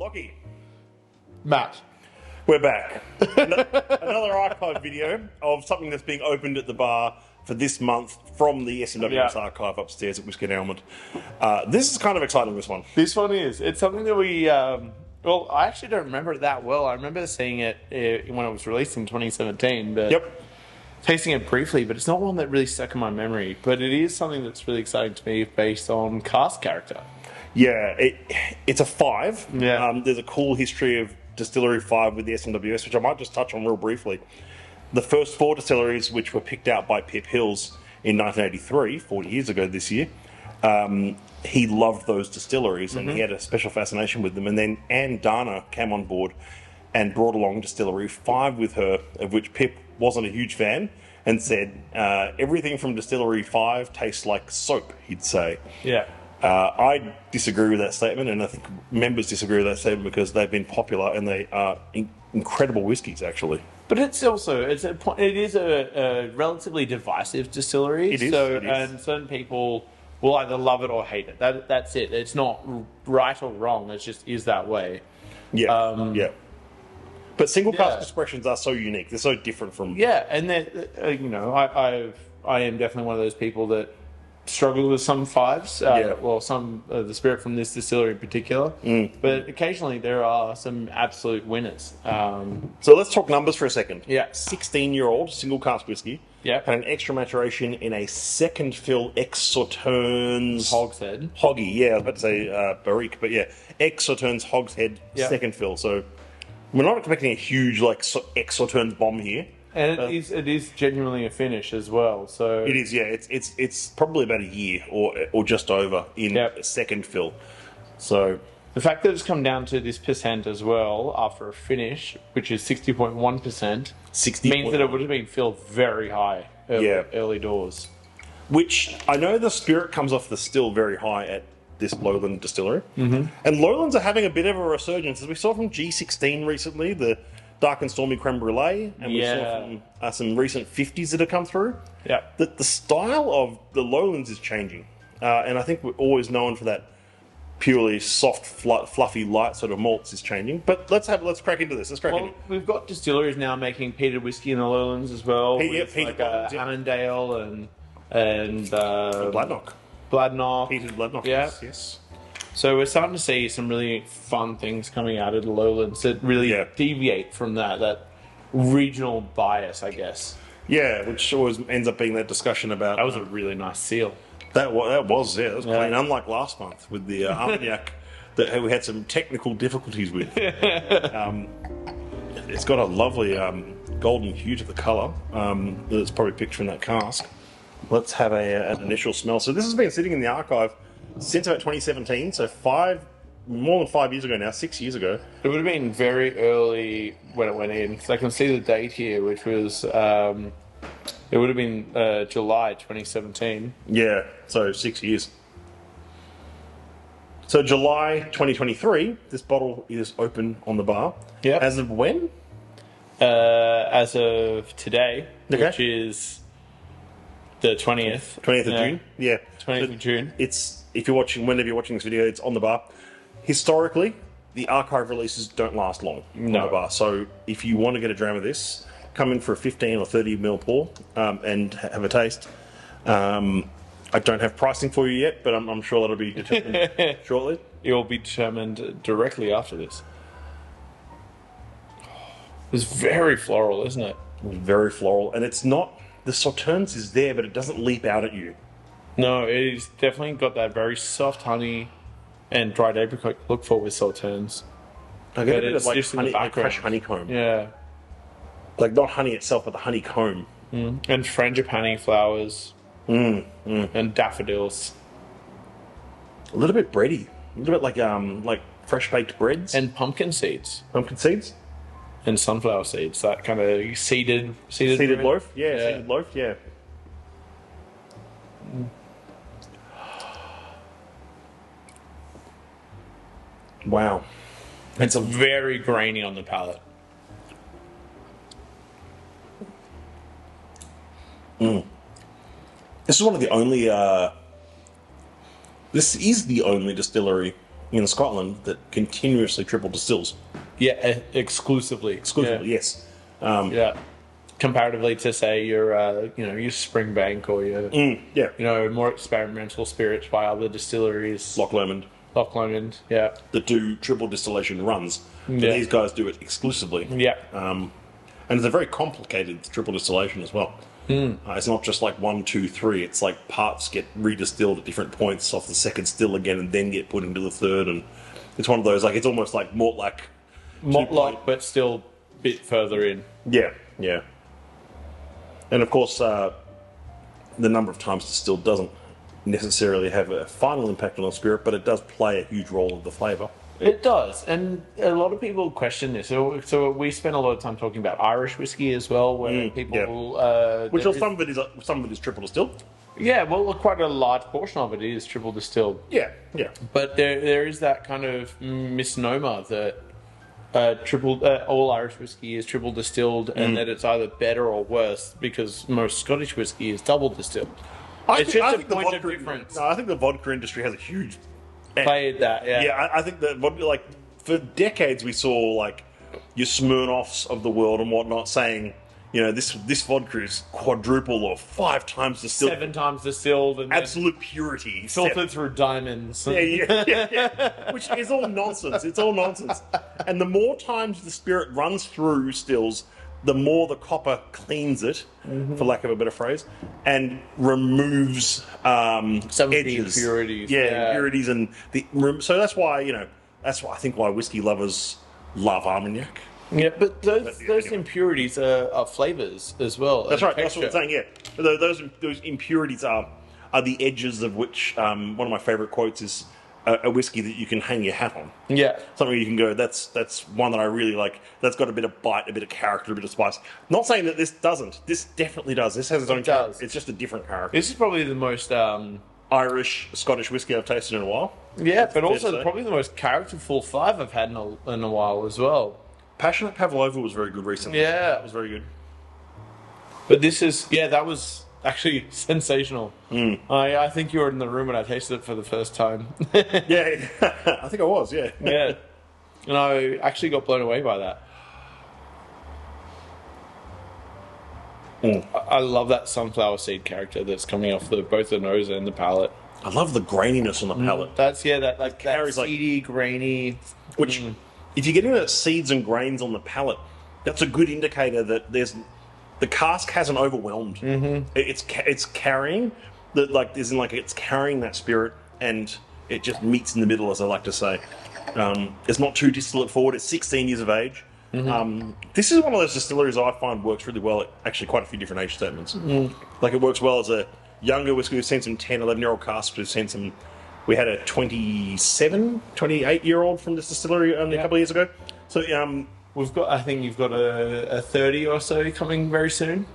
Lockie, Matt. we're back. Another archive video of something that's being opened at the bar for this month from the SMWS archive upstairs at Whisky Alement. This is kind of exciting, this one. This one is. It's something that we... well, I actually don't remember it that well. I remember seeing it when it was released in 2017, but tasting it briefly, but it's not one that really stuck in my memory. But it is something that's really exciting to me based on cask character. Yeah, it's a 5. Yeah. There's a cool history of Distillery 5 with the SMWS, which I might just touch on real briefly. The first 4 distilleries, which were picked out by Pip Hills in 1983, 40 years ago this year, he loved those distilleries and he had a special fascination with them. And then Anne Dana came on board and brought along Distillery 5 with her, of which Pip wasn't a huge fan, and said, everything from Distillery 5 tastes like soap, he'd say. Yeah. I disagree with that statement, and I think members disagree with that statement because they've been popular and they are incredible whiskies, actually. But it's also it is a relatively divisive distillery. It is. So, it is. and certain people will either love it or hate it. That's it. It's not right or wrong. It just is that way. Yeah, yeah. But single cask expressions are so unique. They're so different from... Yeah, and then I am definitely one of those people that struggle with some 5s. Well, some the spirit from this distillery in particular. But occasionally there are some absolute winners. So let's talk numbers for a second. Yeah. 16-year-old single cask whiskey. Yeah. Had an extra maturation in a second fill ex-sauternes... Hogshead. Hoggy, yeah. I was about to say barrique, but yeah. Ex-sauternes Hogshead second fill. So we're not expecting a huge ex-sauternes bomb here. And it is genuinely a finish as well. So it is, yeah. It's probably about a year or just over in second fill. So the fact that it's come down to this percent as well after a finish, which is 60.1%, means that it would have been filled very high early doors. Which I know the spirit comes off the still very high at this Lowland distillery, and Lowlands are having a bit of a resurgence, as we saw from G16 recently. The Dark and Stormy Creme Brulee, and we saw from some recent 50s that have come through. Yeah, the style of the Lowlands is changing, and I think we're always known for that purely soft, fluffy, light sort of malts is changing. But let's crack into this. Let's crack into it. We've got distilleries now making peated whiskey in the Lowlands as well. Peated Lowlands, Annandale and Bladnoch. Peated Bladnoch. Yes. So we're starting to see some really fun things coming out of the Lowlands that really deviate from that regional bias, I guess. Yeah, which always ends up being that discussion about... That was a really nice seal. That was clean. Unlike last month with the Armagnac that we had some technical difficulties with. It's got a lovely golden hue to the colour. That's probably pictured in that cask. Let's have an initial smell. So this has been sitting in the archive since about 2017, so more than 5 years ago now, 6 years ago. It would have been very early when it went in, because I can see the date here, which was, it would have been July 2017. Yeah, so 6 years. So July 2023, this bottle is open on the bar. Yeah. As of when? As of today, which is the 20th. 20th of June? Yeah. 20th of June. It's... whenever you're watching this video, it's on the bar. Historically, the archive releases don't last long on the bar. So if you want to get a dram of this, come in for a 15 or 30 ml pour and have a taste. I don't have pricing for you yet, but I'm sure that'll be determined shortly. It will be determined directly after this. It's very floral, isn't it? Very floral. And it's not... The sauternes is there, but it doesn't leap out at you. No, it's definitely got that very soft honey and dried apricot look for with sauternes. I get a bit of like fresh honeycomb. Yeah. Like not honey itself, but the honeycomb. And frangipani flowers. And daffodils. A little bit bready. A little bit like fresh baked breads. And pumpkin seeds. Pumpkin seeds? And sunflower seeds. That kind of seeded loaf? Yeah, seeded loaf, yeah. Wow. It's very grainy on the palate. This is one of the only... this is the only distillery in Scotland that continuously triple distills. Yeah, exclusively. Exclusively, yes. Yeah. Comparatively to say your Springbank or your more experimental spirits by other distilleries. Lachlan, yeah. that do triple distillation runs. But these guys do it exclusively. Yeah. And it's a very complicated triple distillation as well. It's not just like 1, 2, 3. It's like parts get redistilled at different points off the second still again and then get put into the third. And it's one of those, like, it's almost like malt-like, but still a bit further in. Yeah, yeah. And of course, the number of times distilled doesn't necessarily have a final impact on the spirit, but it does play a huge role of the flavour. It does, and a lot of people question this. So we spend a lot of time talking about Irish whiskey as well, where people, some of it is triple distilled. Yeah, well, quite a large portion of it is triple distilled. Yeah, yeah. But there is that kind of misnomer that all Irish whiskey is triple distilled, and that it's either better or worse because most Scottish whiskey is double distilled. I think the vodka industry has a huge played that. Yeah, yeah. I think that like for decades we saw like your Smirnoffs of the world and whatnot saying, this vodka is quadruple or 5 times distilled, 7 times distilled, and absolute purity, filtered through diamonds. Yeah. Which is all nonsense. It's all nonsense. And the more times the spirit runs through stills, the more the copper cleans it, for lack of a better phrase, and removes some edges. of the impurities. Yeah, impurities, and so that's why I think why whiskey lovers love Armagnac. Yeah, but those impurities are flavours as well. That's right. Texture. That's what I'm saying. Yeah, those impurities are the edges of which one of my favourite quotes is a whiskey that you can hang your hat on. Yeah, something you can go. That's one that I really like. That's got a bit of bite, a bit of character, a bit of spice. Not saying that this doesn't. This definitely does. This has its own character. It's just a different character. This is probably the most Irish Scottish whiskey I've tasted in a while. Yeah, but also probably the most characterful 5 I've had in a while as well. Passionate Pavlova was very good recently. Yeah, it was very good. But this is that was actually sensational. I think you were in the room when I tasted it for the first time. Yeah, I think I was. Yeah, yeah, and I actually got blown away by that. I love that sunflower seed character that's coming off both the nose and the palate. I love the graininess on the palate. That seedy, grainy. Which, if you're getting the seeds and grains on the palate, that's a good indicator that the cask hasn't overwhelmed. It's carrying it's carrying that spirit, and it just meets in the middle, as I like to say. It's not too distillate forward. It's 16 years of age. This is one of those distilleries I find works really well at actually quite a few different age statements. Like it works well as a younger whiskey. We've seen some 10, 11-year-old casks. We've seen some. We had a 28-year-old from this distillery only a couple of years ago. So I think you've got a 30 or so coming very soon.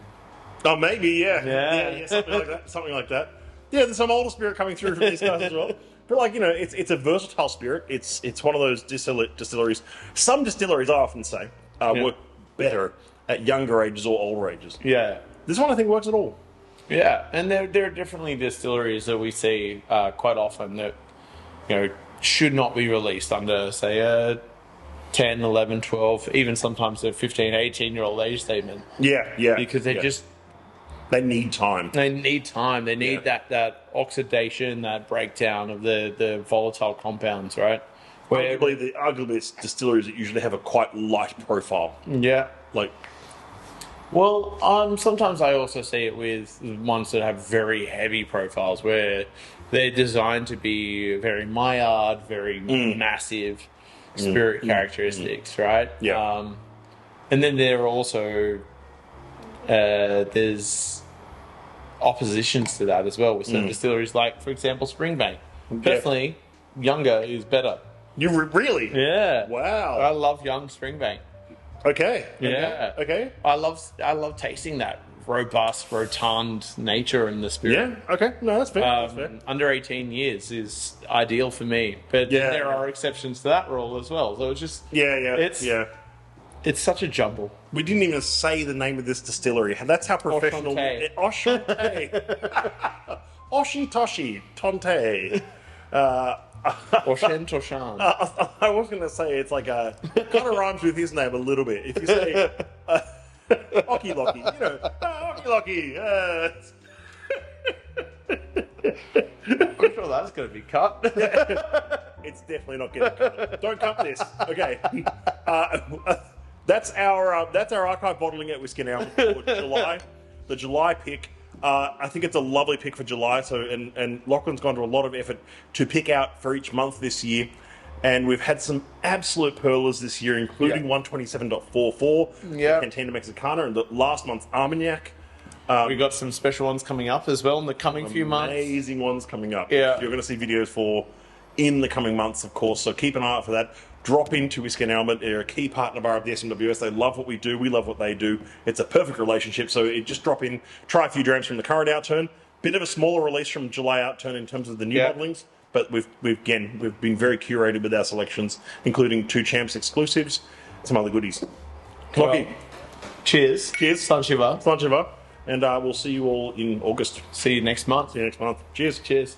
Oh, maybe, yeah, something like that. Yeah, there's some older spirit coming through from these guys as well. But it's a versatile spirit. It's one of those distilleries. Some distilleries, I often say, work better at younger ages or older ages. Yeah, this one I think works at all. Yeah, and there are definitely distilleries that we see quite often that should not be released under, say, a 10, 11, 12, even sometimes a 15, 18-year-old age statement. Yeah. Because they just... They need time. They need time. They need that oxidation, that breakdown of the volatile compounds, right? Arguably, it's distilleries that usually have a quite light profile. Yeah. Well, sometimes I also see it with ones that have very heavy profiles where they're designed to be very Maillard, very massive spirit characteristics, right? Yeah. And then there are also there's oppositions to that as well with some distilleries, like for example Springbank. Personally, younger is better. You really? Yeah. Wow. I love young Springbank. Okay. Yeah. Okay. I love tasting that robust, rotund nature in the spirit. Yeah. Okay. No, that's fair. That's fair. Under 18 years is ideal for me, but there are exceptions to that rule as well. So it's just it's such a jumble. We didn't even say the name of this distillery. That's how professional. Oshante. Oshitoshi Tonte. Or Shent or Shan. I was going to say it's like a kind of rhymes with his name a little bit. If you say Ocky Locky, Ocky Locky. I'm sure that's going to be cut. It's definitely not getting cut. Don't cut this. Okay. That's our archive bottling at Whisky Alement for July. The July pick. I think it's a lovely pick for July. So and Lachlan's gone to a lot of effort to pick out for each month this year. And we've had some absolute pearlers this year, including 127.44, Cantina Mexicana, and the last month's Armagnac. We've got some special ones coming up as well in the coming few months. Amazing ones coming up. Yeah. You're going to see videos for in the coming months, of course. So keep an eye out for that. Drop into Whisky Alement. They're a key partner bar of the SMWS. They love what we do. We love what they do. It's a perfect relationship. So just drop in, try a few drams from the current Outturn. Bit of a smaller release from July Outturn in terms of the new bottlings. But we've been very curated with our selections, including 2 Champs exclusives, some other goodies. Well, cheers. Cheers. Sanchiva. And we'll see you all in August. See you next month. Cheers. Cheers.